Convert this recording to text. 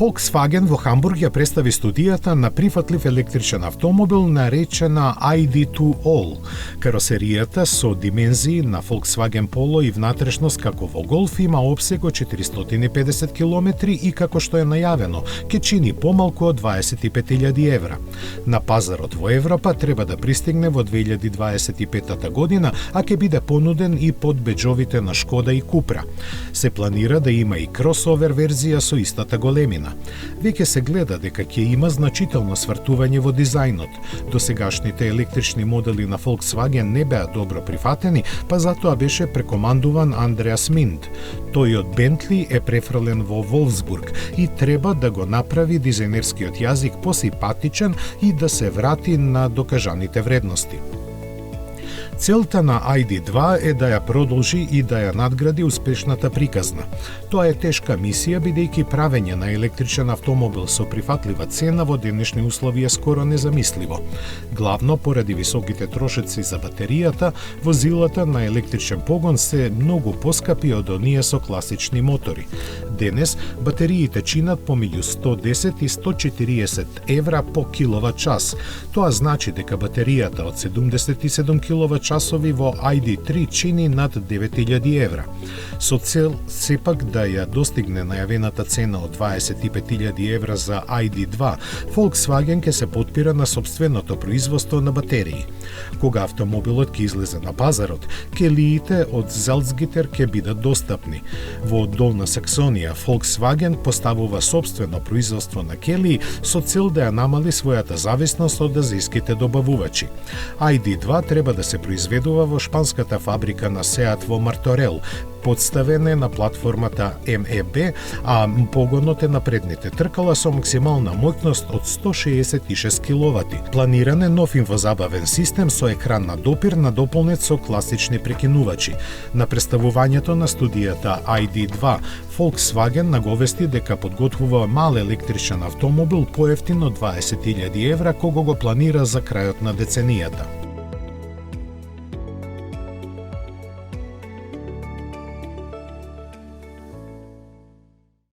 Volkswagen во Хамбург ја представи студијата на прифатлив електричен автомобил наречена ID2 All. Каросеријата со димензии на Volkswagen Polo и внатрешност како во Golf има опсег од 450 км и како што е најавено, ќе чини помалку од 25.000 евра. На пазарот во Европа треба да пристигне во 2025 година, а ќе биде понуден и под беџовите на Шкода и Купра. Се планира да има и кросовер верзија со истата големина. Веќе се гледа дека ќе има значително свртување во дизајнот. Досегашните електрични модели на Volkswagen не беа добро прифатени, па затоа беше прекомандуван Андреас Минд. Тој од Бентли е префрлен во Волфсбург и треба да го направи дизајнерскиот јазик посимпатичен и да се врати на докажаните вредности. Целта на ID2 е да ја продолжи и да ја надгради успешната приказна. Тоа е тешка мисија, бидејќи правење на електричен автомобил со прифатлива цена во денешни услови е скоро незамисливо. Главно поради високите трошоци за батеријата, возилата на електричен погон се многу поскапи од оние со класични мотори. Денес батериите чинат помеѓу 110 и 140 евра по киловат час. Тоа значи дека батеријата од 77 киловат часови во ID3 чини над 9000 евра. Со цел сепак да ја достигне најавената цена од 25.000 евра за ID2, Volkswagen ќе се потпира на собственото производство на батерии. Кога автомобилот ќе излезе на пазарот, келиите од Salzgitter ќе бидат достапни. Во Долна Саксонија, Volkswagen поставува собствено производство на келии со цел да ја намали својата зависност од азијските добавувачи. ID2 треба да се произведува во шпанската фабрика на Seat во Марторел, подставен е на платформата MEB, а погонот е на предните тркала со максимална моќност од 166 киловати. Планиран е нов инфозабавен систем со екран на допир надополнет со класични прекинувачи. На представувањето на студијата ID2, Volkswagen наговести дека подготвува мал електричен автомобил поевтин од 20.000 евра кога го планира за крајот на деценијата.